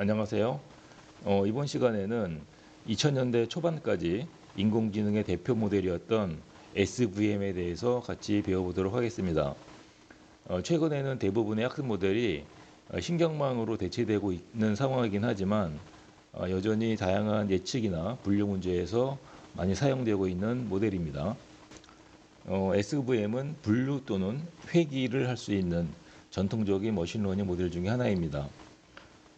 안녕하세요. 이번 시간에는 2000년대 초반까지 인공지능의 대표 모델이었던 SVM에 대해서 같이 배워보도록 하겠습니다. 최근에는 대부분의 학습 모델이 신경망으로 대체되고 있는 상황이긴 하지만 여전히 다양한 예측이나 분류 문제에서 많이 사용되고 있는 모델입니다. SVM은 분류 또는 회귀를 할 수 있는 전통적인 머신러닝 모델 중에 하나입니다.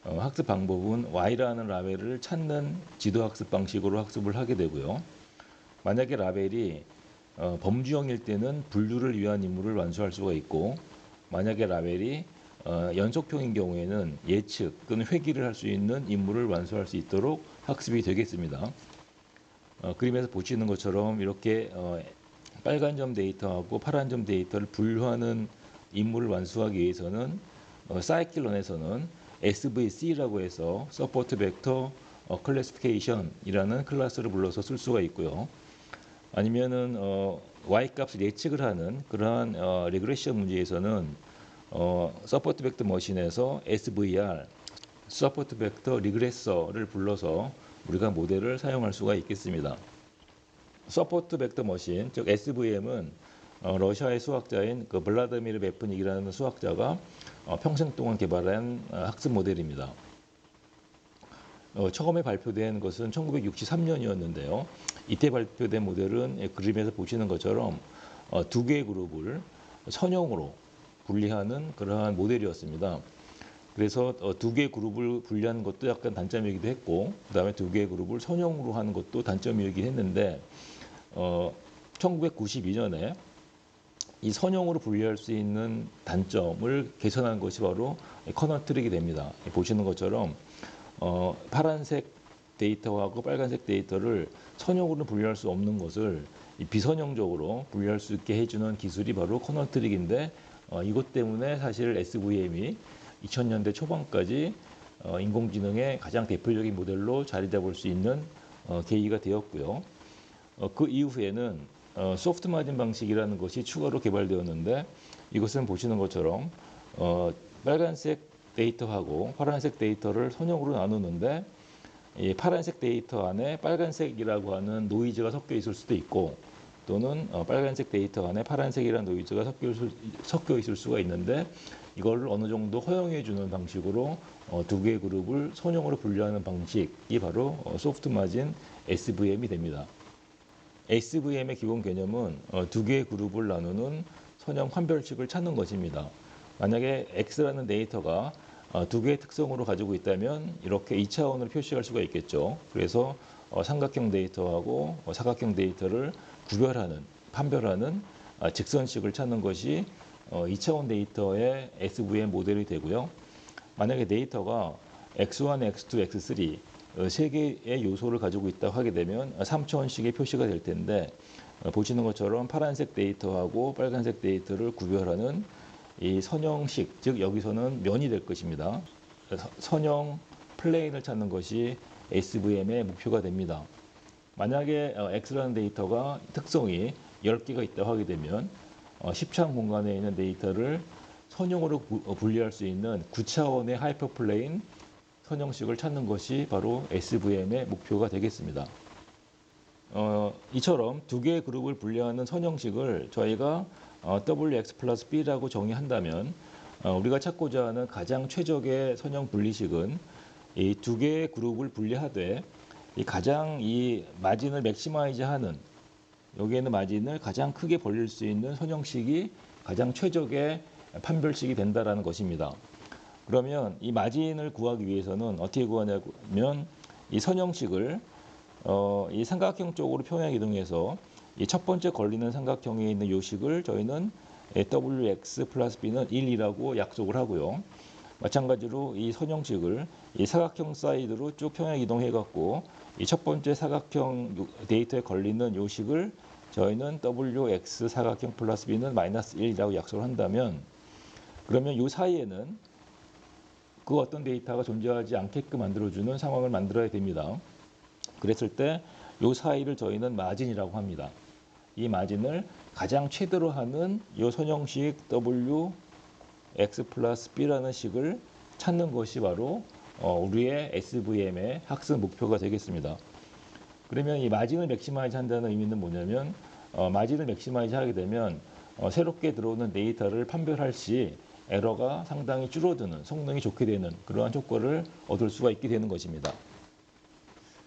학습 방법은 Y라는 라벨을 찾는 지도학습 방식으로 학습을 하게 되고요. 만약에 라벨이 범주형일 때는 분류를 위한 임무를 완수할 수가 있고, 만약에 라벨이 연속형인 경우에는 예측 또는 회귀를 할 수 있는 임무를 완수할 수 있도록 학습이 되겠습니다. 그림에서 보시는 것처럼 이렇게 빨간 점 데이터하고 파란 점 데이터를 분류하는 임무를 완수하기 위해서는 사이클론에서는 SVC라고 해서 Support Vector Classification이라는 클래스를 불러서 쓸 수가 있고요. 아니면은 Y 값을 예측을 하는 그러한 리그레션 문제에서는 Support Vector 머신에서 SVR Support Vector Regressor를 불러서 우리가 모델을 사용할 수가 있겠습니다. 서포트 벡터 머신, 즉 SVM은 러시아의 수학자인 블라드미르 베프닉이라는 수학자가 평생 동안 개발한 학습 모델입니다. 처음에 발표된 것은 1963년이었는데요. 이때 발표된 모델은 그림에서 보시는 것처럼 두 개의 그룹을 선형으로 분리하는 그러한 모델이었습니다. 그래서 두 개의 그룹을 분리하는 것도 약간 단점이기도 했고, 그 다음에 두 개의 그룹을 선형으로 하는 것도 단점이긴 했는데 1992년에 이 선형으로 분리할 수 있는 단점을 개선한 것이 바로 커널 트릭이 됩니다. 보시는 것처럼 파란색 데이터하고 빨간색 데이터를 선형으로 분리할 수 없는 것을 비선형적으로 분리할 수 있게 해주는 기술이 바로 커널 트릭인데, 이것 때문에 사실 SVM이 2000년대 초반까지 인공지능의 가장 대표적인 모델로 자리 잡을 수 있는 계기가 되었고요. 그 이후에는 소프트 마진 방식이라는 것이 추가로 개발되었는데, 이것은 보시는 것처럼 빨간색 데이터하고 파란색 데이터를 선형으로 나누는데, 이 파란색 데이터 안에 빨간색이라고 하는 노이즈가 섞여 있을 수도 있고, 또는 빨간색 데이터 안에 파란색이라는 노이즈가 섞여 있을 수가 있는데, 이걸 어느 정도 허용해 주는 방식으로 두 개의 그룹을 선형으로 분류하는 방식이 바로 소프트 마진 SVM이 됩니다. SVM의 기본 개념은 두 개의 그룹을 나누는 선형 환별식을 찾는 것입니다. 만약에 X라는 데이터가 두 개의 특성으로 가지고 있다면 이렇게 2차원으로 표시할 수가 있겠죠. 그래서 삼각형 데이터하고 사각형 데이터를 구별하는, 판별하는 직선식을 찾는 것이 2차원 데이터의 SVM 모델이 되고요. 만약에 데이터가 X1, X2, X3 세 개의 요소를 가지고 있다고 하게 되면 3차원식의 표시가 될 텐데, 보시는 것처럼 파란색 데이터하고 빨간색 데이터를 구별하는 이 선형식, 즉 여기서는 면이 될 것입니다. 선형 플레인을 찾는 것이 SVM의 목표가 됩니다. 만약에 X라는 데이터가 특성이 10개가 있다고 하게 되면 10차원 공간에 있는 데이터를 선형으로 분리할 수 있는 9차원의 하이퍼플레인 선형식을 찾는 것이 바로 SVM의 목표가 되겠습니다. 이처럼 두 개의 그룹을 분리하는 선형식을 저희가 WX 플러스 B라고 정의한다면, 우리가 찾고자 하는 가장 최적의 선형 분리식은 이 두 개의 그룹을 분리하되 가장 이 마진을 맥시마이즈하는, 여기에는 마진을 가장 크게 벌릴 수 있는 선형식이 가장 최적의 판별식이 된다라는 것입니다. 그러면 이 마진을 구하기 위해서는 어떻게 구하냐면, 이 선형식을 이 삼각형 쪽으로 평행 이동해서 이 첫 번째 걸리는 삼각형에 있는 요식을 저희는 WX 플러스 B는 1이라고 약속을 하고요. 마찬가지로 이 선형식을 이 사각형 사이드로 쭉 평행 이동해 갖고 이 첫 번째 사각형 데이터에 걸리는 요식을 저희는 WX 사각형 플러스 B는 마이너스 1이라고 약속을 한다면, 그러면 이 사이에는 그 어떤 데이터가 존재하지 않게끔 만들어주는 상황을 만들어야 됩니다. 그랬을 때 이 사이를 저희는 마진이라고 합니다. 이 마진을 가장 최대로 하는 이 선형식 W X 플러스 B라는 식을 찾는 것이 바로 우리의 SVM의 학습 목표가 되겠습니다. 그러면 이 마진을 맥시마이즈 한다는 의미는 뭐냐면 마진을 맥시마이즈 하게 되면 새롭게 들어오는 데이터를 판별할 시 에러가 상당히 줄어드는, 성능이 좋게 되는 그러한 효과를 얻을 수가 있게 되는 것입니다.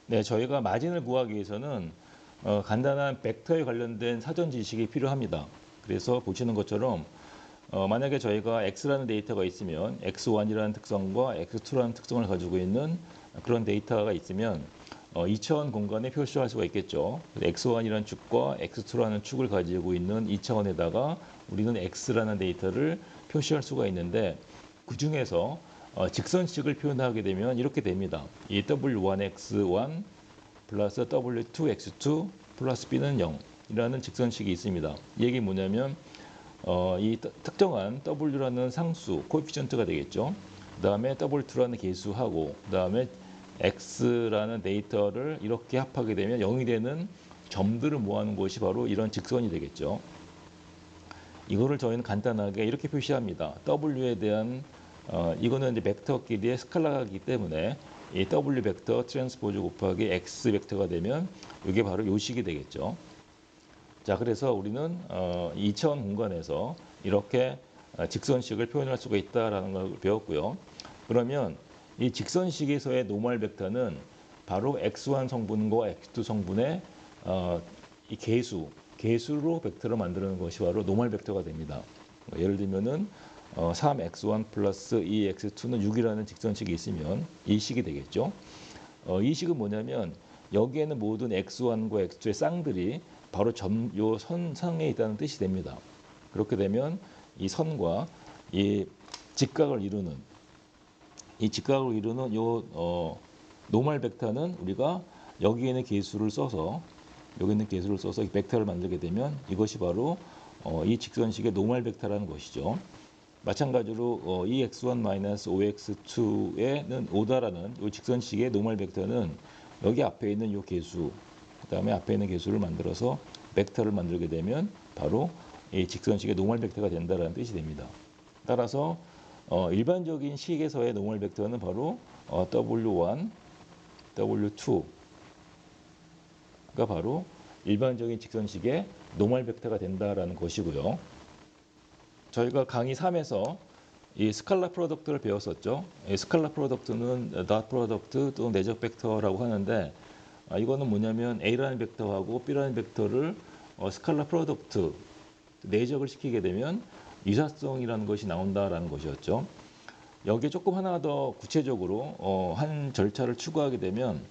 네, 저희가 마진을 구하기 위해서는 간단한 벡터에 관련된 사전 지식이 필요합니다. 그래서 보시는 것처럼 만약에 저희가 x라는 데이터가 있으면 x1이라는 특성과 x2라는 특성을 가지고 있는 그런 데이터가 있으면 2차원 공간에 표시할 수가 있겠죠. x1이라는 축과 x2라는 축을 가지고 있는 2차원에다가 우리는 x라는 데이터를 표시할 수가 있는데 그 중에서 직선식을 표현하게 되면 이렇게 됩니다. 이 w1x1 플러스 w2x2 플러스 b는 0이라는 직선식이 있습니다. 이 얘기 뭐냐면 이 특정한 w라는 상수, 코에피션트가 되겠죠. 그 다음에 w2라는 계수하고 그 다음에 x라는 데이터를 이렇게 합하게 되면 0이 되는 점들을 모아놓은 것이 바로 이런 직선이 되겠죠. 이거를 저희는 간단하게 이렇게 표시합니다. w에 대한 이거는 이제 벡터끼리의 스칼라이기 때문에 이 w 벡터 트랜스포즈 곱하기 x 벡터가 되면 이게 바로 요식이 되겠죠. 자, 그래서 우리는 2차원 공간에서 이렇게 직선식을 표현할 수가 있다라는 걸 배웠고요. 그러면 이 직선식에서의 노멀 벡터는 바로 x1 성분과 x2 성분의 이 개수로 벡터를 만드는 것이 바로 노멀 벡터가 됩니다. 예를 들면은 3x1 플러스 2x2는 6이라는 직선식이 있으면 이 식이 되겠죠. 이 식은 뭐냐면 여기에는 모든 x1과 x2의 쌍들이 바로 요 선상에 있다는 뜻이 됩니다. 그렇게 되면 이 선과 이 직각을 이루는 요 노멀 벡터는 우리가 여기 있는 계수를 써서 이 벡터를 만들게 되면 이것이 바로 이 직선식의 노멀 벡터라는 것이죠. 마찬가지로 2x1-5x2에는 5다라는 이 직선식의 노멀 벡터는 여기 앞에 있는 이 계수, 그 다음에 앞에 있는 계수를 만들어서 벡터를 만들게 되면 바로 이 직선식의 노멀 벡터가 된다는 뜻이 됩니다. 따라서 일반적인 식에서의 노멀 벡터는 바로 W1, W2가 바로 일반적인 직선식의 노멀 벡터가 된다라는 것이고요. 저희가 강의 3에서 이 스칼라 프로덕트를 배웠었죠. 이 스칼라 프로덕트는 닷 프로덕트 또는 내적 벡터라고 하는데 이거는 뭐냐면 A라는 벡터하고 B라는 벡터를 스칼라 프로덕트 내적을 시키게 되면 유사성이라는 것이 나온다라는 것이었죠. 여기에 조금 하나 더 구체적으로 한 절차를 추구하게 되면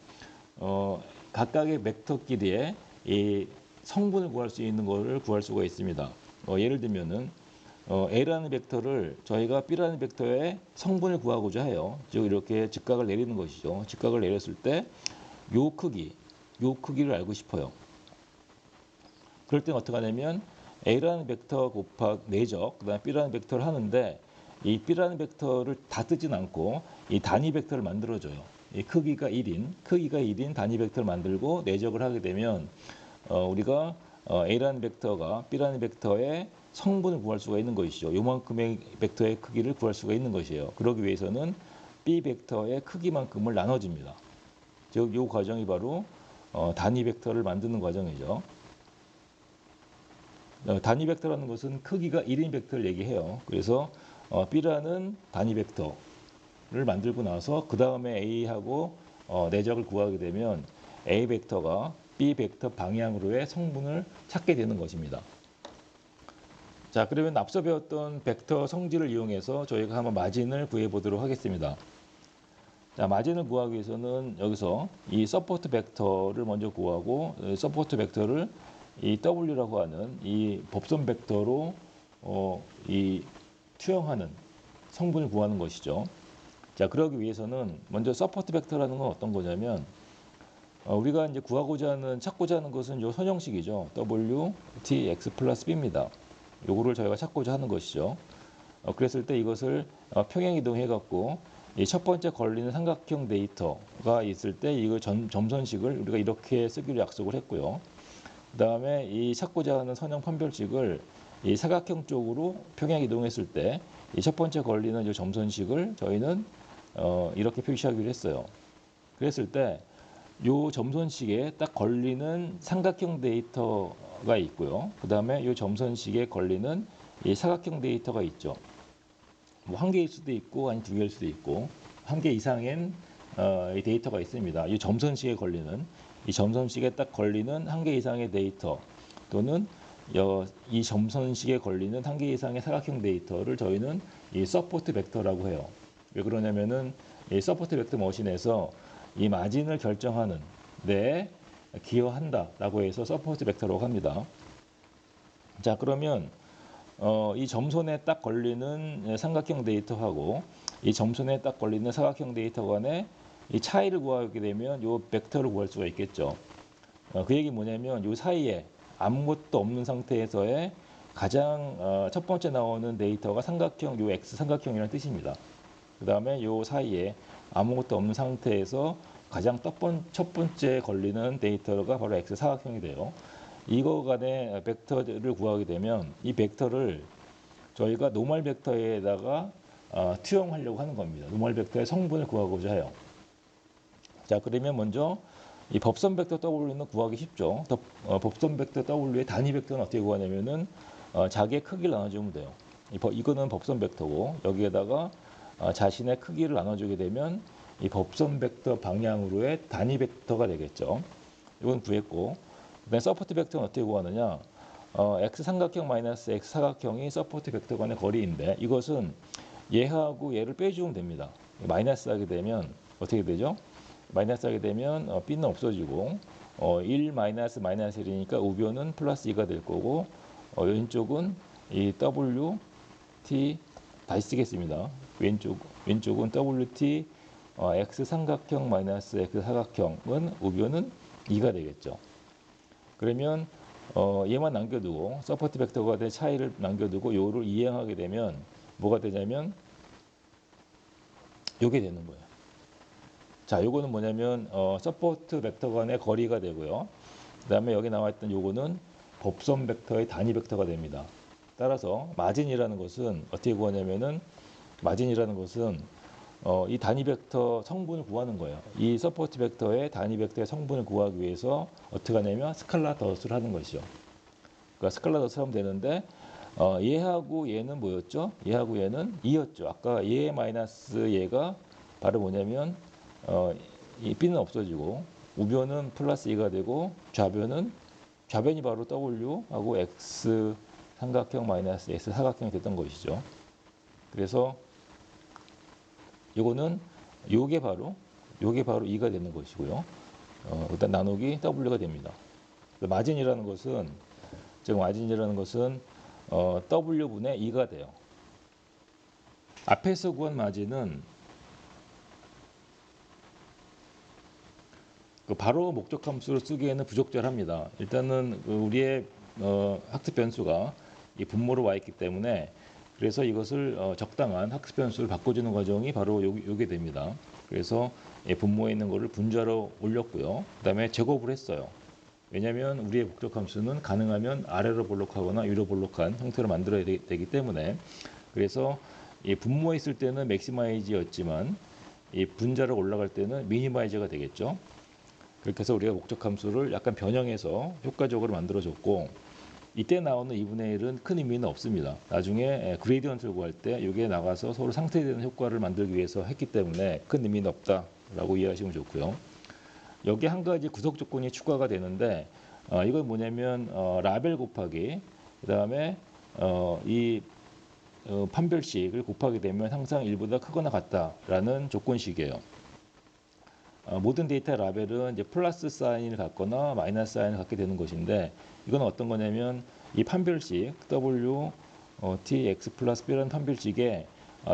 각각의 벡터끼리의 이 성분을 구할 수 있는 것을 구할 수가 있습니다. 예를 들면은 A라는 벡터를 저희가 B라는 벡터의 성분을 구하고자 해요. 즉 이렇게 직각을 내리는 것이죠. 직각을 내렸을 때 요 크기를 알고 싶어요. 그럴 때는 어떻게 하냐면 A라는 벡터 곱하기 내적, 그다음에 B라는 벡터를 하는데 이 B라는 벡터를 다 뜨진 않고 이 단위 벡터를 만들어줘요. 이 크기가 1인 단위 벡터를 만들고 내적을 하게 되면 우리가 A라는 벡터가 B라는 bek터의 성분을 구할 수가 있는 것이죠. 요만큼의 벡터의 크기를 구할 수가 있는 것이에요. 그러기 위해서는 B 벡터의 크기만큼을 나눠줍니다. 즉, 이 과정이 바로 단위 벡터를 만드는 과정이죠. 단위 벡터라는 것은 크기가 1인 벡터를 얘기해요. 그래서 B라는 단위 벡터를 만들고 나서 그 다음에 A하고 내적을 구하게 되면 A 벡터가 B 벡터 방향으로의 성분을 찾게 되는 것입니다. 자, 그러면 앞서 배웠던 벡터 성질을 이용해서 저희가 한번 마진을 구해 보도록 하겠습니다. 자, 마진을 구하기 위해서는 여기서 이 서포트 벡터를 먼저 구하고 서포트 벡터를 이 W라고 하는 이 법선 벡터로 이 투영하는 성분을 구하는 것이죠. 자, 그러기 위해서는 먼저 서포트 벡터라는 건 어떤 거냐면 우리가 이제 찾고자 하는 것은 요 선형식이죠. W, T, X 플러스 B입니다. 요거를 저희가 찾고자 하는 것이죠. 그랬을 때 이것을 평행 이동해 갖고 이 첫 번째 걸리는 삼각형 데이터가 있을 때 이거 점선식을 우리가 이렇게 쓰기로 약속을 했고요. 그 다음에 이 찾고자 하는 선형 판별식을 이 사각형 쪽으로 평행 이동했을 때 이 첫 번째 걸리는 이 점선식을 저희는 이렇게 표시하기로 했어요. 그랬을 때 요 점선식에 딱 걸리는 삼각형 데이터가 있고요. 그 다음에 요 점선식에 걸리는 이 사각형 데이터가 있죠. 뭐 한 개일 수도 있고 아니 두 개일 수도 있고 한 개 이상인 이 데이터가 있습니다. 이 점선식에 걸리는 이 점선식에 딱 걸리는 한 개 이상의 데이터 또는 이 점선식에 걸리는 한 개 이상의 사각형 데이터를 저희는 이 서포트 벡터라고 해요. 왜 그러냐면은 이 서포트 벡터 머신에서 이 마진을 결정하는 데 기여한다라고 해서 서포트 벡터라고 합니다. 자, 그러면 이 점선에 딱 걸리는 삼각형 데이터하고 이 점선에 딱 걸리는 사각형 데이터 간의 이 차이를 구하게 되면 이 벡터를 구할 수가 있겠죠. 그 얘기 뭐냐면 이 사이에 아무것도 없는 상태에서의 가장 첫 번째 나오는 데이터가 삼각형 요 X 삼각형이라는 뜻입니다. 그 다음에 요 사이에 아무것도 없는 상태에서 가장 첫 번째 걸리는 데이터가 바로 X 사각형이 돼요. 이거 간의 벡터를 구하게 되면 이 벡터를 저희가 노멀 벡터에다가 투영하려고 하는 겁니다. 노멀 벡터의 성분을 구하고자 해요. 자, 그러면 먼저 이 법선 벡터 W는 구하기 쉽죠. 법선 벡터 W의 단위 벡터는 어떻게 구하냐면은 자기의 크기를 나눠주면 돼요. 이거는 법선 벡터고 여기에다가 자신의 크기를 나눠주게 되면 이 법선 벡터 방향으로의 단위 벡터가 되겠죠. 이건 구했고, 그다음에 서포트 벡터는 어떻게 구하느냐? x 삼각형 마이너스 x 사각형이 서포트 벡터 간의 거리인데 이것은 얘하고 얘를 빼주면 됩니다. 마이너스 하게 되면 어떻게 되죠? 마이너스 하게 되면 b는 없어지고 1 마이너스 마이너스 1이니까 우변은 플러스 2가 될 거고 왼쪽은 이 w t 다시 쓰겠습니다. 왼쪽은 wt x 삼각형 마이너스 x 사각형은 우변은 2가 되겠죠. 그러면 얘만 남겨두고 서포트 벡터가 된 차이를 남겨두고 요를 이행하게 되면 뭐가 되냐면 요게 되는 거예요. 자, 요거는 뭐냐면 서포트 벡터 간의 거리가 되고요. 그 다음에 여기 나와 있던 요거는 법선 벡터의 단위 벡터가 됩니다. 따라서 마진이라는 것은 어떻게 구하냐면은 마진이라는 것은 이 단위 벡터 성분을 구하는 거예요. 이 서포트 벡터의 단위 벡터의 성분을 구하기 위해서 어떻게 하냐면 스칼라 덧을 하는 것이죠. 그러니까 스칼라 덧을 하면 되는데 얘하고 얘는 뭐였죠? 얘하고 얘는 2였죠. 아까 얘 마이너스 얘가 바로 뭐냐면 이 b는 없어지고 우변은 플러스 2가 되고 좌변이 바로 w하고 x 삼각형 마이너스 x 사각형이 됐던 것이죠. 그래서 요거는 요게 바로 2가 되는 것이고요. 일단 나누기 w가 됩니다. 마진이라는 것은 w분의 2가 돼요. 앞에서 구한 마진은 바로 목적 함수로 쓰기에는 부적절합니다. 일단은 우리의 학습 변수가 이 분모로 와 있기 때문에 그래서 이것을 적당한 학습 변수를 바꿔주는 과정이 바로 요게 됩니다. 그래서 분모에 있는 것을 분자로 올렸고요. 그 다음에 제곱을 했어요. 왜냐하면 우리의 목적 함수는 가능하면 아래로 볼록하거나 위로 볼록한 형태로 만들어야 되기 때문에 그래서 이 분모에 있을 때는 맥시마이즈였지만 이 분자로 올라갈 때는 미니마이즈가 되겠죠. 그렇게 해서 우리가 목적 함수를 약간 변형해서 효과적으로 만들어줬고 이때 나오는 2분의 1은 큰 의미는 없습니다. 나중에 그레디언트를 구할 때 이게 나가서 서로 상쇄되는 효과를 만들기 위해서 했기 때문에 큰 의미는 없다라고 이해하시면 좋고요. 여기 한 가지 구석 조건이 추가가 되는데 이건 뭐냐면 라벨 곱하기 그 다음에 이 판별식을 곱하게 되면 항상 1보다 크거나 같다라는 조건식이에요. 모든 데이터 라벨은 이제 플러스 사인을 갖거나 마이너스 사인을 갖게 되는 것인데 이건 어떤 거냐면 이 판별식 w t x 플러스 b라는 판별식에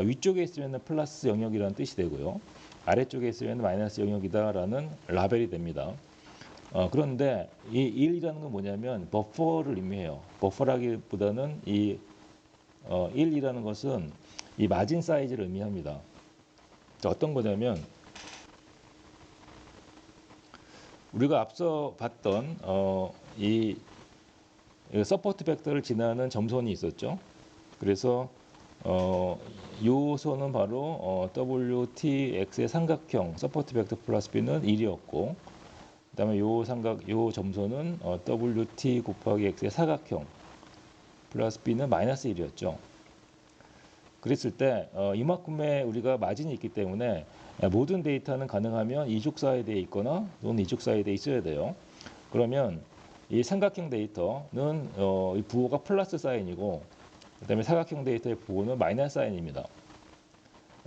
위쪽에 있으면 플러스 영역이라는 뜻이 되고요. 아래쪽에 있으면 마이너스 영역이다라는 라벨이 됩니다. 그런데 이 1이라는 건 뭐냐면 버퍼를 의미해요. 버퍼라기보다는 이 1이라는 것은 이 마진 사이즈를 의미합니다. 어떤 거냐면 우리가 앞서 봤던 이 서포트 벡터를 지나는 점선이 있었죠. 그래서 요소는 바로 WTX의 삼각형 서포트 벡터 플러스 B는 1이었고, 그다음에 요 점소는 WT 곱하기 X의 사각형 플러스 B는 마이너스 1이었죠. 그랬을 때 이만큼의 우리가 마진이 있기 때문에 모든 데이터는 가능하면 이족 사이드에 있거나 또는 이족 사이드에 있어야 돼요. 그러면 이 삼각형 데이터는 이 부호가 플러스 사인이고, 그다음에 사각형 데이터의 부호는 마이너스 사인입니다.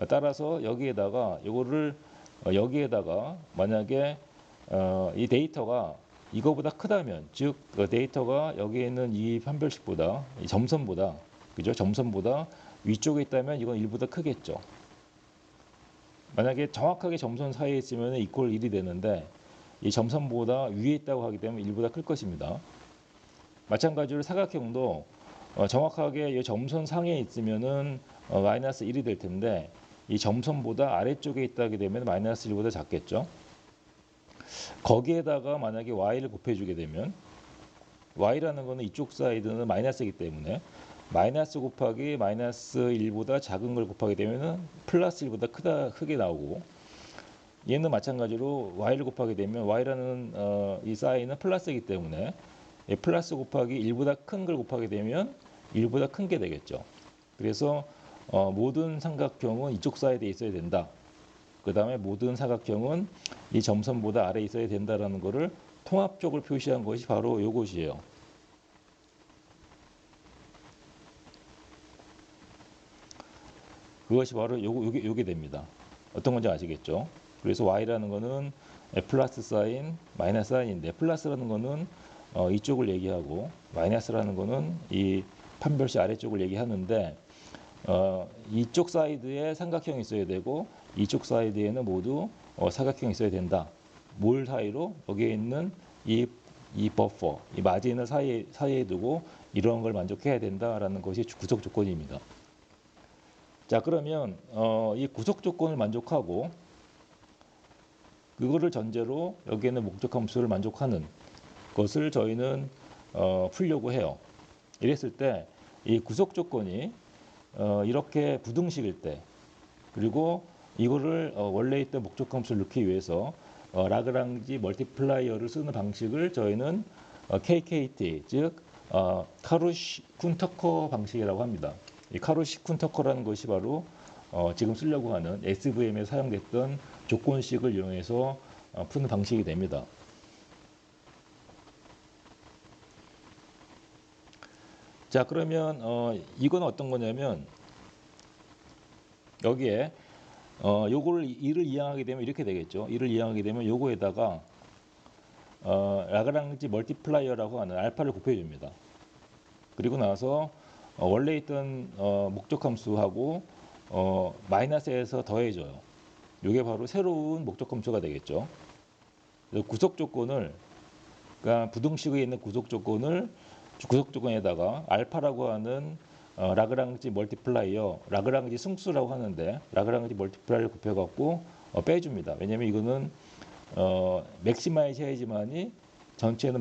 따라서 여기에다가 이거를 여기에다가 만약에 이 데이터가 이거보다 크다면, 즉 데이터가 여기에 있는 이 판별식보다, 이 점선보다, 그죠? 점선보다 위쪽에 있다면 이건 1보다 크겠죠. 만약에 정확하게 점선 사이에 있으면 이퀄 1이 되는데, 이 점선보다 위에 있다고 하기 때문에 1보다 클 것입니다. 마찬가지로 사각형도 정확하게 이 점선 상에 있으면은 마이너스 1이 될 텐데, 이 점선보다 아래쪽에 있다게 되면 마이너스 1보다 작겠죠. 거기에다가 만약에 y를 곱해주게 되면, y라는 거는 이쪽 사이드는 마이너스이기 때문에 마이너스 곱하기 마이너스 1보다 작은 걸 곱하게 되면 플러스 1보다 크게 나오고, 얘는 마찬가지로 y를 곱하게 되면 y라는 이 사인은 플러스이기 때문에 플러스 곱하기 1보다 큰 걸 곱하게 되면 1보다 큰 게 되겠죠. 그래서 모든 삼각형은 이쪽 사이드에 있어야 된다. 그 다음에 모든 사각형은 이 점선보다 아래에 있어야 된다라는 것을 통합적으로 표시한 것이 바로 이것이에요. 그것이 바로 요게 됩니다. 어떤 건지 아시겠죠? 그래서 y라는 거는 플러스 사인, 마이너스 사인인데, 플러스라는 거는 이쪽을 얘기하고 마이너스라는 거는 이 판별식 아래쪽을 얘기하는데, 이쪽 사이드에 삼각형이 있어야 되고 이쪽 사이드에는 모두 사각형이 있어야 된다. 뭘 사이로? 여기에 있는 이 버퍼, 이 마진을 사이에 두고 이런 걸 만족해야 된다라는 것이 구속 조건입니다. 자, 그러면 이 구속 조건을 만족하고 그거를 전제로 여기에는 목적 함수를 만족하는 것을 저희는 풀려고 해요. 이랬을 때 이 구속 조건이 이렇게 부등식일 때, 그리고 이거를 원래 있던 목적 함수를 넣기 위해서 라그랑지 멀티플라이어를 쓰는 방식을 저희는 KKT, 즉 카루시-쿤터커 방식이라고 합니다. 이 카루시-쿤터커라는 것이 바로 지금 쓰려고 하는 SVM에 사용됐던 조건식을 이용해서 푸는 방식이 됩니다. 자, 그러면 이건 어떤 거냐면, 여기에 이를 이항하게 되면 이렇게 되겠죠. 이를 이항하게 되면 요거에다가 라그랑지 멀티플라이어라고 하는 알파를 곱해줍니다. 그리고 나서 원래 있던 목적 함수하고 마이너스에서 더해줘요. 이게 바로 새로운 목적 함수가 되겠죠. 구속 조건을, 그러니까 부등식에 있는 구속 조건에다가 알파라고 하는 라그랑지 멀티플라이어, 라그랑지 승수라고 하는데, 라그랑지 멀티플라이어를 곱해갖고 빼줍니다. 왜냐하면 이거는 맥시마이즈 해야지만이 전체는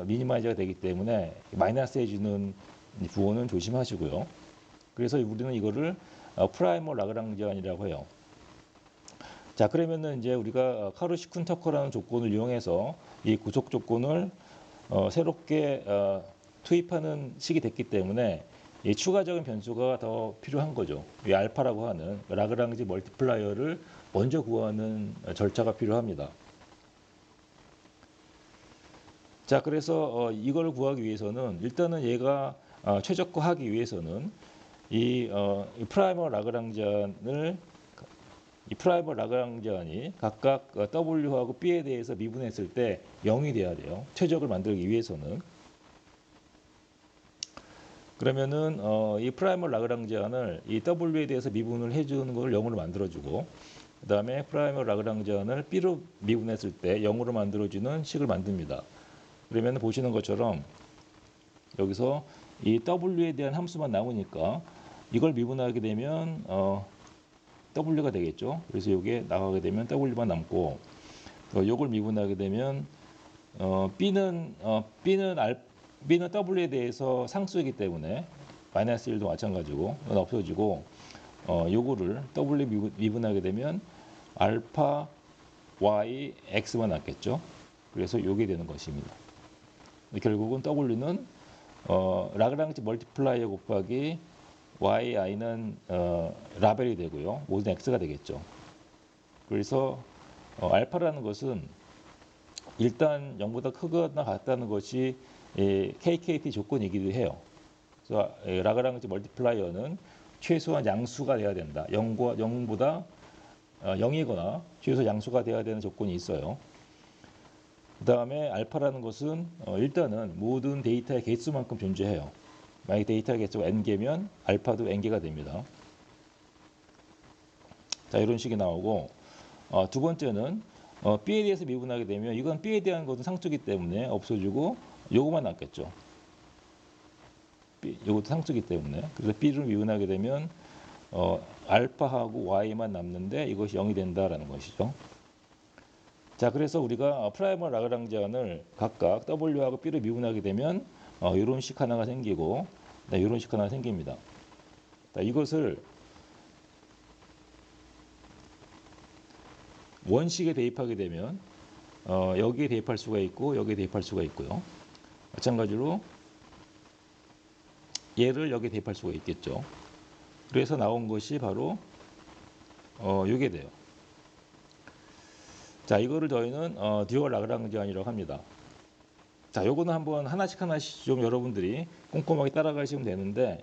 미니마이즈가 되기 때문에 마이너스 해주는 부호는 조심하시고요. 그래서 우리는 이거를 프라이머 라그랑지안이라고 해요. 자, 그러면은 이제 우리가 카루시-쿤터커라는 조건을 이용해서 이 구속 조건을 새롭게 투입하는 식이 됐기 때문에 이 추가적인 변수가 더 필요한 거죠. 이 알파라고 하는 라그랑지 멀티플라이어를 먼저 구하는 절차가 필요합니다. 자, 그래서 이걸 구하기 위해서는 일단은 얘가 최적화하기 위해서는 이 프라이머 라그랑지안이 각각 W하고 B에 대해서 미분했을 때 0이 돼야 돼요. 최적을 만들기 위해서는. 그러면은 이 프라이머 라그랑지안을 이 W에 대해서 미분을 해주는 걸 0으로 만들어주고, 그 다음에 프라이머 라그랑지안을 B로 미분했을 때 0으로 만들어주는 식을 만듭니다. 그러면 보시는 것처럼 여기서 이 W에 대한 함수만 나오니까 이걸 미분하게 되면 W가 되겠죠. 그래서 이게 나가게 되면 W만 남고, 이걸 미분하게 되면 B는 W에 대해서 상수이기 때문에 마이너스 1도 마찬가지고 이건 없어지고 요거를 W 미분하게 되면 알파 y x만 남겠죠. 그래서 요게 되는 것입니다. 결국은 W는 라그랑지 멀티플라이어 곱하기 yi는 라벨이 되고요. 모든 x가 되겠죠. 그래서 알파라는 것은 일단 0보다 크거나 같다는 것이 KKT 조건이기도 해요. 그래서 라그랑지 멀티플라이어는 최소한 양수가 돼야 된다. 0보다 0이거나 최소 양수가 돼야 되는 조건이 있어요. 그 다음에 알파라는 것은 일단은 모든 데이터의 개수만큼 존재해요. 만약 데이터의 개수가 n개면 알파도 n개가 됩니다. 자, 이런 식이 나오고 두 번째는 B에 대해서 미분하게 되면 이건 B에 대한 것은 상수기 때문에 없어지고 요거만 남겠죠. 요것도 상수기 때문에. 그래서 B를 미분하게 되면 알파하고 Y만 남는데 이것이 0이 된다라는 것이죠. 자, 그래서 우리가 프라이머 라그랑지안을 각각 W하고 B를 미분하게 되면 이런 식 하나가 생기고 이런 식 하나가 생깁니다. 자, 이것을 원식에 대입하게 되면 여기에 대입할 수가 있고 여기에 대입할 수가 있고요. 마찬가지로 얘를 여기에 대입할 수가 있겠죠. 그래서 나온 것이 바로 이게 돼요. 자, 이거를 저희는 듀얼 라그랑지안이라고 합니다. 자, 요거는 한번 하나씩 좀 여러분들이 꼼꼼하게 따라가시면 되는데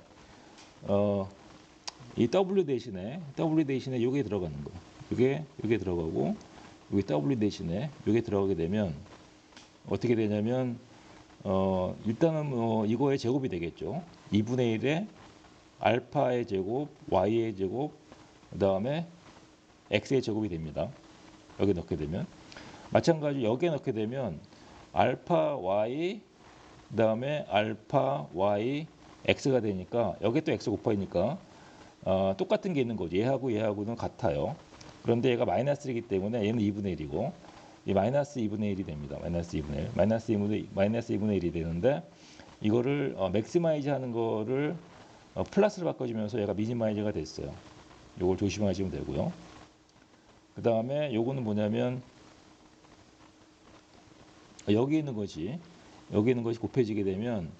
이 W 대신에 요게 들어가는 거. 요게 들어가고 여기 W 대신에 요게 들어가게 되면 어떻게 되냐면 일단은 이거의 제곱이 되겠죠. 2분의 1에 알파의 제곱, y의 제곱, 그 다음에 x의 제곱이 됩니다. 여기 넣게 되면 마찬가지로 여기에 넣게 되면 알파 y 그 다음에 알파 y x가 되니까 여기 또 x 곱하니까 똑같은 게 있는 거죠. 얘하고는 같아요. 그런데 얘가 마이너스 1이기 때문에 얘는 2분의 1이고 이 마이너스 2분의 1이 됩니다. 마이너스 2분의 1. 마이너스 2분의 1이 되는데 이거를 맥시마이즈 하는 거를 플러스로 바꿔주면서 얘가 미니마이즈가 됐어요. 요걸 조심하시면 되고요. 그 다음에 요거는 뭐냐면 여기 있는 것이 곱해지게 되면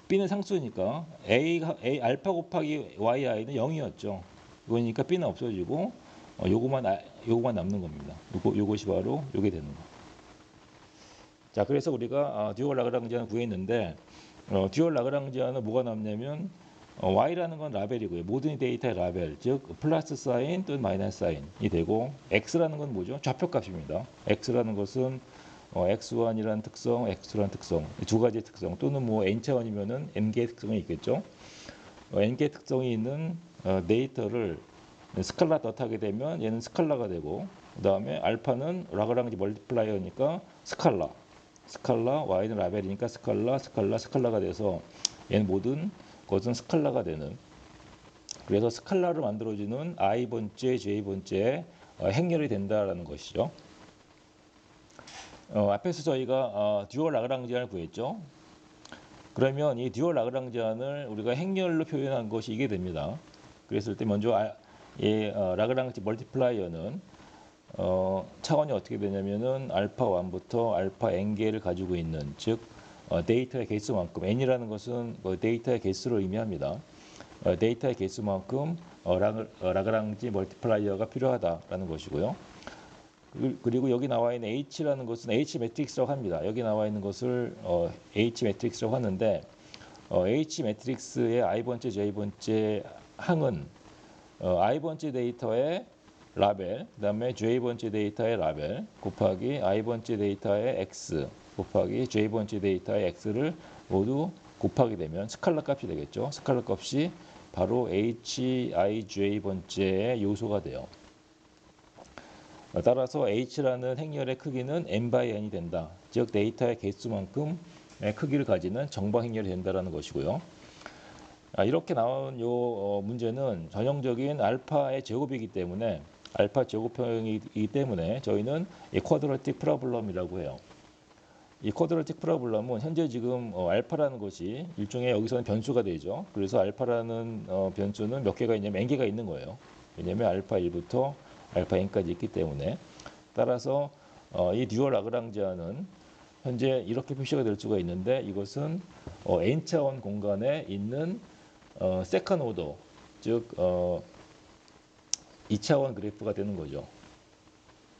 B는 상수니까 A 알파 곱하기 yi는 0이었죠. 이거니까 B는 없어지고 요거만 남는 겁니다. 요것이 바로 요게 되는 거. 자, 그래서 우리가 듀얼 라그랑지안을 구했는데 듀얼 라그랑지안은 뭐가 남냐면 y라는 건 라벨이고요. 모든 데이터의 라벨, 즉 플러스 사인 또는 마이너스 사인이 되고 x라는 건 뭐죠? 좌표값입니다. x라는 것은 x1이라는 특성, x2라는 특성, 두 가지의 특성 또는 뭐 n차원이면은 n개의 특성이 있겠죠. n개의 특성이 있는 데이터를 스칼라 덧하게 되면 얘는 스칼라가 되고 그 다음에 알파는 라그랑지 멀티플라이어니까 스칼라 y는 라벨이니까 스칼라가 돼서 얘는 모든 것은 스칼라가 되는 그래서 스칼라를 만들어주는 i번째, j번째 행렬이 된다라는 것이죠. 앞에서 저희가 듀얼 라그랑지안을 구했죠. 그러면 이 듀얼 라그랑지안을 우리가 행렬로 표현한 것이 이게 됩니다. 그랬을 때 먼저 라그랑지 멀티플라이어는 차원이 어떻게 되냐면은 알파 1부터 알파 n개를 가지고 있는 즉 데이터의 개수만큼 n이라는 것은 데이터의 개수를 의미합니다. 데이터의 개수만큼 라그랑지 멀티플라이어가 필요하다라는 것이고요. 그리고 여기 나와 있는 H라는 것은 H 매트릭스라고 합니다. 여기 나와 있는 것을 H 매트릭스라고 하는데 H 매트릭스의 i번째, j번째 항은 i번째 데이터의 라벨, 그 다음에 j번째 데이터의 라벨 곱하기 i번째 데이터의 x 곱하기 j번째 데이터의 x를 모두 곱하게 되면 스칼라 값이 되겠죠. 스칼라 값이 바로 hij번째의 요소가 돼요. 따라서 h라는 행렬의 크기는 n/n이 된다. 즉 데이터의 개수만큼 크기를 가지는 정방 행렬이 된다는 것이고요. 이렇게 나온 요 문제는 전형적인 알파의 제곱이기 때문에 알파 제곱형이기 때문에 저희는 쿼드라틱 프로블럼이라고 해요. 이 쿼드라틱 프라블럼은 현재 지금 알파라는 것이 일종의 여기서는 변수가 되죠. 그래서 알파라는 변수는 몇 개가 있냐면 n개가 있는 거예요. 왜냐하면 알파 1부터 알파 n까지 있기 때문에. 따라서 이 듀얼 라그랑지아는 현재 이렇게 표시가 될 수가 있는데, 이것은 n차원 공간에 있는 세컨 오더, 즉 2차원 그래프가 되는 거죠.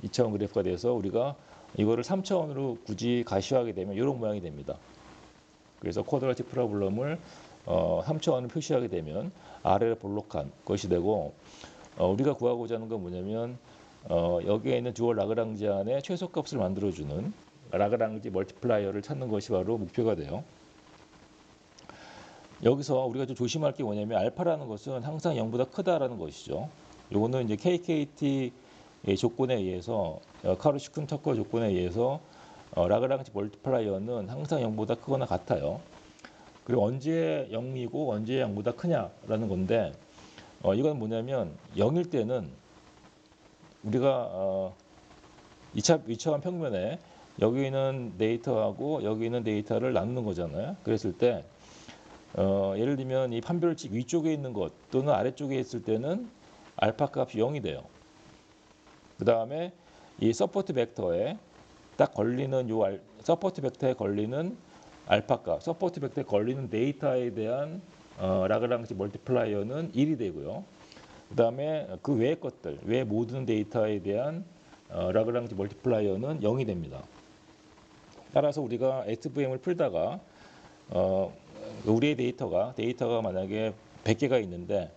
2차원 그래프가 돼서 우리가 이거를 3차원으로 굳이 가시화하게 되면 이런 모양이 됩니다. 그래서 쿼드라틱 프라블럼을 3차원을 표시하게 되면 아래를 볼록한 것이 되고, 우리가 구하고자 하는 건 뭐냐면 여기에 있는 듀얼 라그랑지안의 최소값을 만들어주는 라그랑지 멀티플라이어를 찾는 것이 바로 목표가 돼요. 여기서 우리가 좀 조심할 게 뭐냐면 알파라는 것은 항상 0보다 크다라는 것이죠. 요거는 이제 KKT 조건에 의해서 카루시쿤 터커 조건에 의해서 라그랑지 멀티플라이어는 항상 0보다 크거나 같아요. 그리고 언제 0이고 언제 0보다 크냐라는 건데, 이건 뭐냐면 0일 때는 우리가 2차원 평면에 여기 있는 데이터하고 여기 있는 데이터를 나누는 거잖아요. 그랬을 때 예를 들면 이 판별식 위쪽에 있는 것 또는 아래쪽에 있을 때는 알파 값이 0이 돼요. 그 다음에 이 서포트 벡터에 딱 걸리는 서포트 벡터에 걸리는 알파 값, 서포트 벡터에 걸리는 데이터에 대한 라그랑지 멀티플라이어는 1이 되고요. 그 다음에 그 외의 것들, 외 모든 데이터에 대한 라그랑지 멀티플라이어는 0이 됩니다. 따라서 우리가 SVM을 풀다가 우리의 데이터가 만약에 100개가 있는데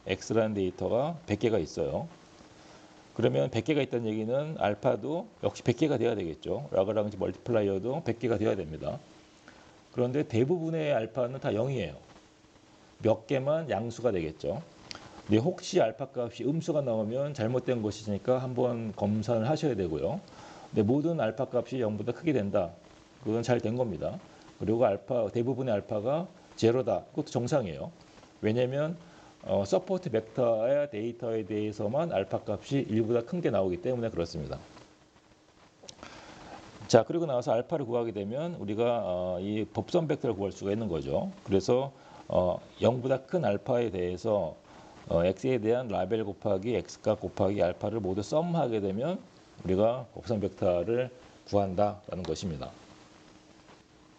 X라는 데이터가 100개가 있어요. 그러면 100개가 있다는 얘기는 알파도 역시 100개가 돼야 되겠죠. 라그랑지 멀티플라이어도 100개가 돼야 됩니다. 그런데 대부분의 알파는 다 0이에요. 몇 개만 양수가 되겠죠. 근데 혹시 알파 값이 음수가 나오면 잘못된 것이니까 한번 검사를 하셔야 되고요. 근데 모든 알파 값이 0보다 크게 된다. 그건 잘 된 겁니다. 그리고 대부분의 알파가 제로다. 그것도 정상이에요. 왜냐하면 서포트 벡터의 데이터에 대해서만 알파 값이 1보다 큰 게 나오기 때문에 그렇습니다. 자, 그리고 나서 알파를 구하게 되면 우리가 이 법선 벡터를 구할 수가 있는 거죠. 그래서 0보다 큰 알파에 대해서 x에 대한 라벨 곱하기 x값 곱하기 알파를 모두 썸하게 되면 우리가 법선 벡터를 구한다라는 것입니다.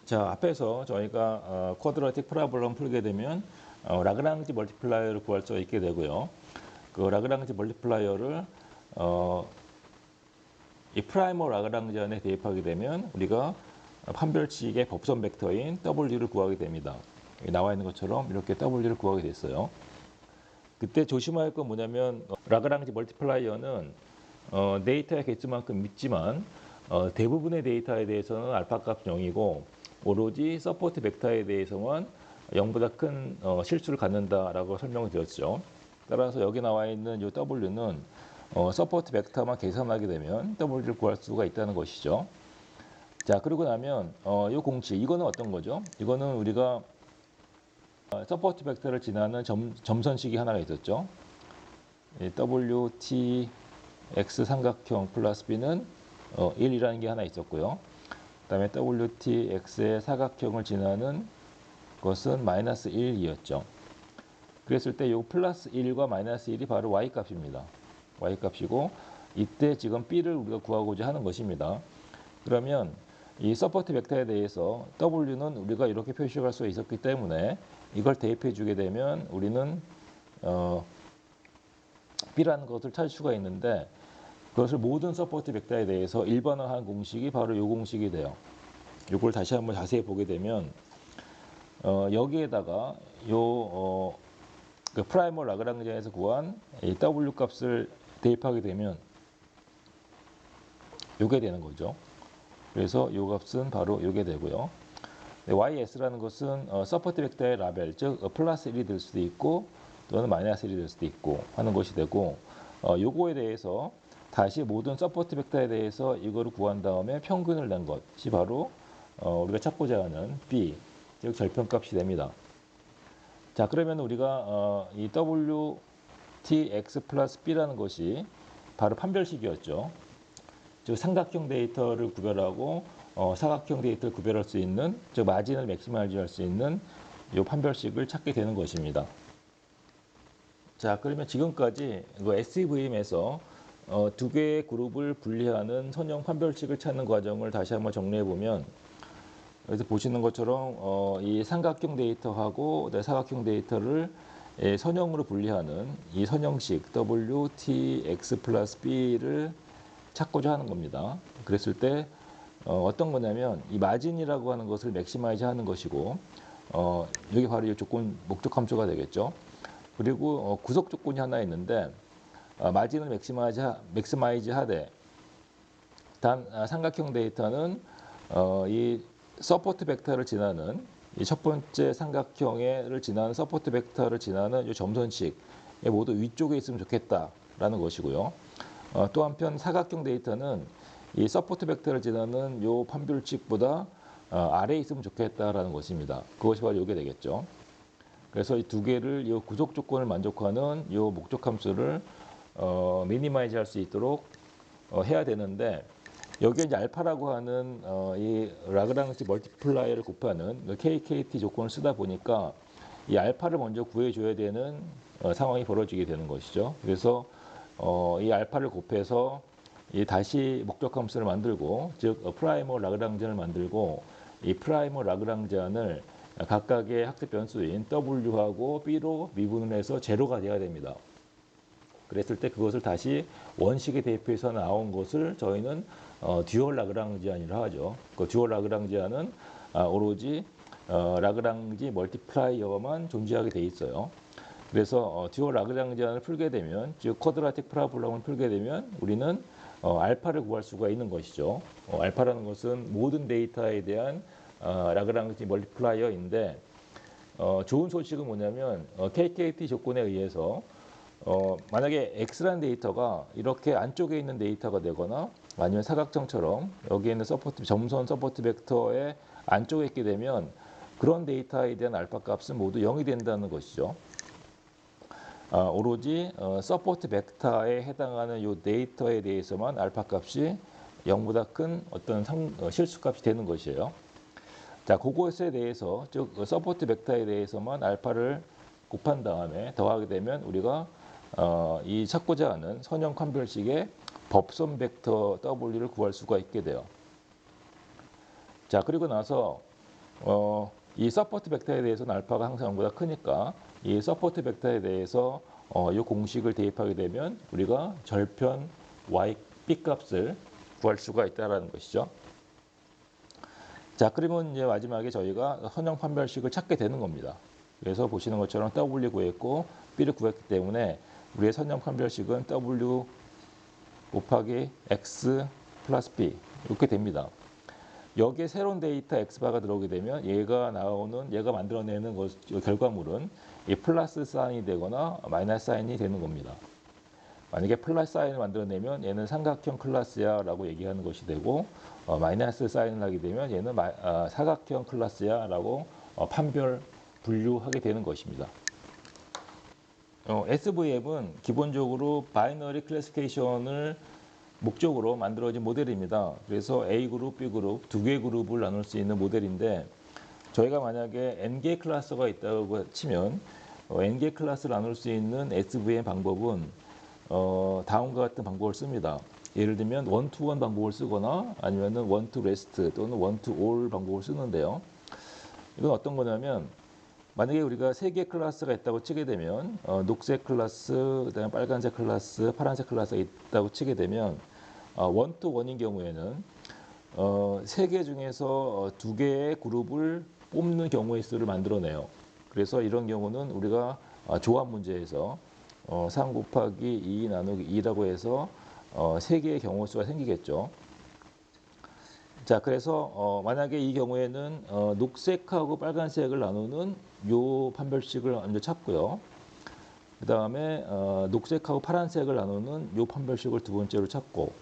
자, 앞에서 저희가 쿼드라틱 프라블럼 풀게 되면 라그랑지 멀티플라이어를 구할 수 있게 되고요. 그 라그랑지 멀티플라이어를 이 프라이머 라그랑지 안에 대입하게 되면 우리가 판별식의 법선 벡터인 W를 구하게 됩니다. 나와 있는 것처럼 이렇게 W를 구하게 됐어요. 그때 조심할 건 뭐냐면 라그랑지 멀티플라이어는 데이터의 개수만큼 있지만 대부분의 데이터에 대해서는 알파 값 0이고 오로지 서포트 벡터에 대해서만 0보다 큰 실수를 갖는다라고 설명을 드렸죠. 따라서 여기 나와 있는 이 W는 서포트 벡터만 계산하게 되면 W를 구할 수가 있다는 것이죠. 자, 그러고 나면 이 공식 이거는 어떤 거죠? 이거는 우리가 서포트 벡터를 지나는 점선식이 하나가 있었죠. WT X 삼각형 플러스 B는 1이라는 게 하나 있었고요. 그 다음에 WT X의 사각형을 지나는 것은 마이너스 1이었죠. 그랬을 때 이 플러스 1과 마이너스 1이 바로 Y 값입니다. Y 값이고 이때 지금 B를 우리가 구하고자 하는 것입니다. 그러면 이 서포트 벡터에 대해서 W는 우리가 이렇게 표시할 수 있었기 때문에 이걸 대입해 주게 되면 우리는 B라는 것을 찾을 수가 있는데, 그것을 모든 서포트 벡터에 대해서 일반화한 공식이 바로 이 공식이 돼요. 이걸 다시 한번 자세히 보게 되면 여기에다가 그 프라이머 라그랑지안에서 구한 이 W 값을 대입하게 되면 이게 되는 거죠. 그래서 이 값은 바로 이게 되고요. YS라는 것은 서포트 벡터의 라벨, 즉 플러스 1이 될 수도 있고 또는 마이너스 1이 될 수도 있고 하는 것이 되고, 요거에 대해서 다시 모든 서포트 벡터에 대해서 이거를 구한 다음에 평균을 낸 것이 바로 우리가 찾고자 하는 B, 즉 절편값이 됩니다. 자, 그러면 우리가 이 WTX 플러스 B라는 것이 바로 판별식이었죠. 즉 삼각형 데이터를 구별하고 사각형 데이터를 구별할 수 있는, 즉 마진을 맥시마이즈 할 수 있는 이 판별식을 찾게 되는 것입니다. 자, 그러면 지금까지 SVM에서 두 개의 그룹을 분리하는 선형 판별식을 찾는 과정을 다시 한번 정리해 보면, 여기서 보시는 것처럼 이 삼각형 데이터하고 사각형 데이터를 선형으로 분리하는 이 선형식 WTX 플러스 B를 찾고자 하는 겁니다. 그랬을 때 어떤 거냐면 이 마진이라고 하는 것을 맥시마이즈 하는 것이고, 여기 바로 이 조건 목적 함수가 되겠죠. 그리고 구속 조건이 하나 있는데, 마진을 맥시마이즈 하되 단 삼각형 데이터는 이 서포트 벡터를 지나는 이 첫 번째 삼각형을 지나는 서포트 벡터를 지나는 이 점선식에 모두 위쪽에 있으면 좋겠다라는 것이고요. 또 한편 사각형 데이터는 이 서포트 벡터를 지나는 이 판별식보다 아래에 있으면 좋겠다라는 것입니다. 그것이 바로 이게 되겠죠. 그래서 이 두 개를 이 구속 조건을 만족하는 이 목적 함수를 미니마이즈 할 수 있도록 해야 되는데, 여기에 이제 알파라고 하는 이 라그랑지 멀티플라이어를 곱하는 KKT 조건을 쓰다 보니까 이 알파를 먼저 구해줘야 되는 상황이 벌어지게 되는 것이죠. 그래서 이 알파를 곱해서 이 다시 목적 함수를 만들고, 즉 프라이머 라그랑지안을 만들고, 이 프라이머 라그랑지안을 각각의 학습 변수인 W하고 B로 미분을 해서 제로가 돼야 됩니다. 그랬을 때 그것을 다시 원식에 대입해서 나온 것을 저희는 듀얼 라그랑지안이라 하죠. 그 듀얼 라그랑지안은 오로지 라그랑지 멀티플라이어만 존재하게 돼 있어요. 그래서 듀얼 라그랑지안을 풀게 되면, 즉 쿼드라틱 파라볼라를 풀게 되면 우리는 알파를 구할 수가 있는 것이죠. 알파라는 것은 모든 데이터에 대한 라그랑지 멀티플라이어인데, 좋은 소식은 뭐냐면 KKT 조건에 의해서 만약에 X라는 데이터가 이렇게 안쪽에 있는 데이터가 되거나 아니면 사각형처럼 여기에 있는 점선 서포트 벡터의 안쪽에 있게 되면 그런 데이터에 대한 알파 값은 모두 0이 된다는 것이죠. 오로지 서포트 벡터에 해당하는 이 데이터에 대해서만 알파 값이 0보다 큰 어떤 실수값이 되는 것이에요. 자, 그것에 대해서, 즉 서포트 벡터에 대해서만 알파를 곱한 다음에 더하게 되면 우리가 이 찾고자 하는 선형 판별식의 법선 벡터 W를 구할 수가 있게 돼요. 자, 그리고 나서 이 서포트 벡터에 대해서는 알파가 항상 0보다 크니까 이 서포트 벡터에 대해서 이 공식을 대입하게 되면 우리가 절편 y b 값을 구할 수가 있다는 것이죠. 자, 그러면 이제 마지막에 저희가 선형 판별식을 찾게 되는 겁니다. 그래서 보시는 것처럼 W 구했고 B를 구했기 때문에 우리의 선형 판별식은 W 곱하기 X 플러스 B 이렇게 됩니다. 여기에 새로운 데이터 X바가 들어오게 되면 얘가 만들어내는 결과물은 이 플러스 사인이 되거나 마이너스 사인이 되는 겁니다. 만약에 플러스 사인을 만들어내면 얘는 삼각형 클래스야 라고 얘기하는 것이 되고, 마이너스 사인을 하게 되면 얘는 사각형 클래스야 라고 분류하게 되는 것입니다. SVM은 기본적으로 바이너리 클래시피케이션을 목적으로 만들어진 모델입니다. 그래서 A그룹, B그룹 두 개의 그룹을 나눌 수 있는 모델인데, 저희가 만약에 N개의 클래스가 있다고 치면 N개의 클래스를 나눌 수 있는 SVM 방법은 다음과 같은 방법을 씁니다. 예를 들면 원투원 방법을 쓰거나 아니면 원투 레스트 또는 원투 올 방법을 쓰는데요. 이건 어떤 거냐면, 만약에 우리가 세 개의 클래스가 있다고 치게 되면 녹색 클래스, 그다음에 빨간색 클래스, 파란색 클래스가 있다고 치게 되면 원투 원인 경우에는 세 개 중에서 두 개의 그룹을 뽑는 경우의 수를 만들어내요. 그래서 이런 경우는 우리가 조합 문제에서 3 곱하기 2 나누기 2라고 해서 세 개의 경우 수가 생기겠죠. 자, 그래서 만약에 이 경우에는 녹색하고 빨간색을 나누는 요 판별식을 먼저 찾고요. 그 다음에 녹색하고 파란색을 나누는 요 판별식을 두 번째로 찾고,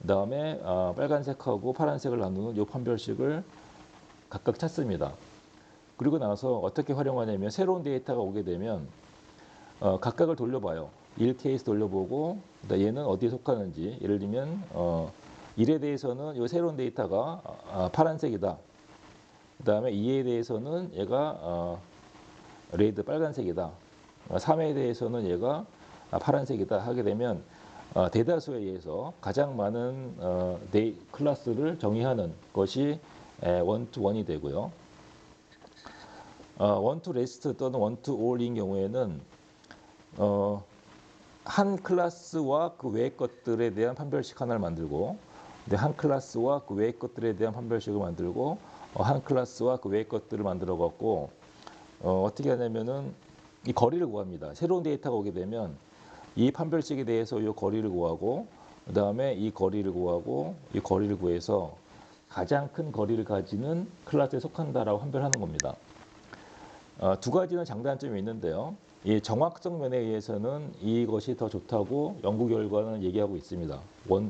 그 다음에 빨간색하고 파란색을 나누는 요 판별식을 각각 찾습니다. 그리고 나서 어떻게 활용하냐면, 새로운 데이터가 오게 되면 각각을 돌려봐요. 1케이스 돌려보고 얘는 어디에 속하는지, 예를 들면 1에 대해서는 이 새로운 데이터가 파란색이다. 그 다음에 2에 대해서는 얘가 레드 빨간색이다. 3에 대해서는 얘가 파란색이다 하게 되면 대다수에 의해서 가장 많은 클래스를 정의하는 것이 원투원이 되고요. 원투 레스트 또는 원투 올인 경우에는 한 클래스와 그 외의 것들에 대한 판별식 하나를 만들고, 한 클래스와 그 외의 것들에 대한 판별식을 만들고, 한 클래스와 그 외의 것들을 만들어 갖고 어떻게 하냐면은 이 거리를 구합니다. 새로운 데이터가 오게 되면 이 판별식에 대해서 이 거리를 구하고, 그 다음에 이 거리를 구하고, 이 거리를 구해서 가장 큰 거리를 가지는 클래스에 속한다라고 판별하는 겁니다. 두 가지는 장단점이 있는데요. 이 정확성 면에 의해서는 이것이 더 좋다고 연구 결과는 얘기하고 있습니다.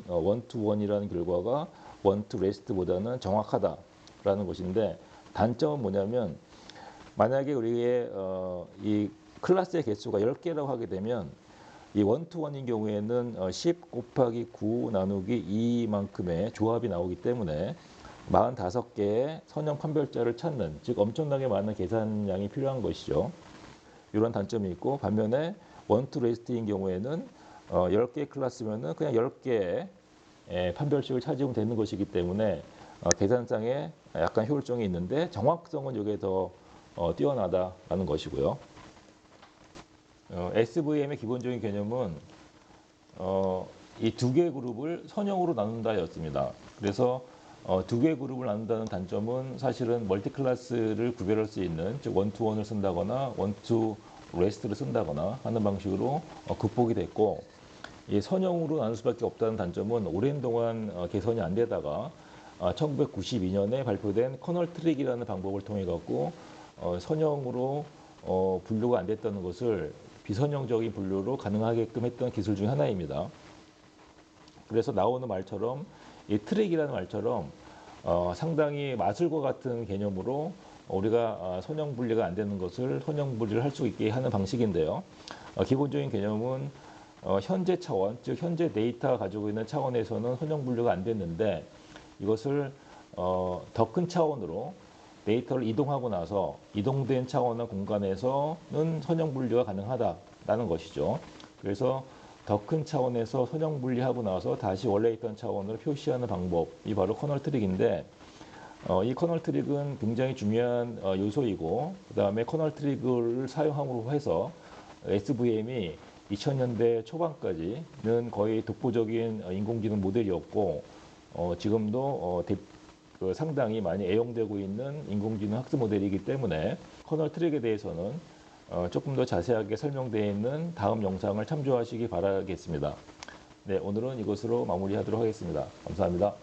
원투원이라는 결과가 원투 레스트보다는 정확하다라는 것인데, 단점은 뭐냐면 만약에 우리의 이 클래스의 개수가 10개라고 하게 되면 이 원투원인 경우에는 10 곱하기 9 나누기 2만큼의 조합이 나오기 때문에 45개의 선형 판별자를 찾는, 즉 엄청나게 많은 계산량이 필요한 것이죠. 이런 단점이 있고, 반면에 원투 레스트인 경우에는 10개의 클래스면은 그냥 10개의 판별식을 찾으면 되는 것이기 때문에 계산상에 약간 효율성이 있는데 정확성은 이게 더 뛰어나다라는 것이고요. SVM의 기본적인 개념은 이 두 개의 그룹을 선형으로 나눈다였습니다. 그래서 두 개의 그룹을 나눈다는 단점은 사실은 멀티 클래스를 구별할 수 있는, 즉 원투원을 쓴다거나 원투 레스트를 쓴다거나 하는 방식으로 극복이 됐고, 이 선형으로 나눌 수밖에 없다는 단점은 오랜 동안 개선이 안 되다가 1992년에 발표된 커널 트릭이라는 방법을 통해 갖고 선형으로 분류가 안 됐다는 것을 비선형적인 분류로 가능하게끔 했던 기술 중 하나입니다. 그래서 나오는 말처럼 이 트릭이라는 말처럼 상당히 마술과 같은 개념으로 우리가 선형 분리가 안 되는 것을 선형 분리를 할 수 있게 하는 방식인데요. 기본적인 개념은 현재 차원, 즉 현재 데이터가 가지고 있는 차원에서는 선형 분류가 안 됐는데, 이것을 더 큰 차원으로 데이터를 이동하고 나서 이동된 차원의 공간에서는 선형 분류가 가능하다라는 것이죠. 그래서 더 큰 차원에서 선형 분리하고 나서 다시 원래 있던 차원으로 표시하는 방법이 바로 커널 트릭인데, 이 커널 트릭은 굉장히 중요한 요소이고, 그 다음에 커널 트릭을 사용함으로 해서 SVM이 2000년대 초반까지는 거의 독보적인 인공지능 모델이었고, 지금도 상당히 많이 애용되고 있는 인공지능 학습 모델이기 때문에 커널 트릭에 대해서는 조금 더 자세하게 설명되어 있는 다음 영상을 참조하시기 바라겠습니다. 네, 오늘은 이것으로 마무리하도록 하겠습니다. 감사합니다.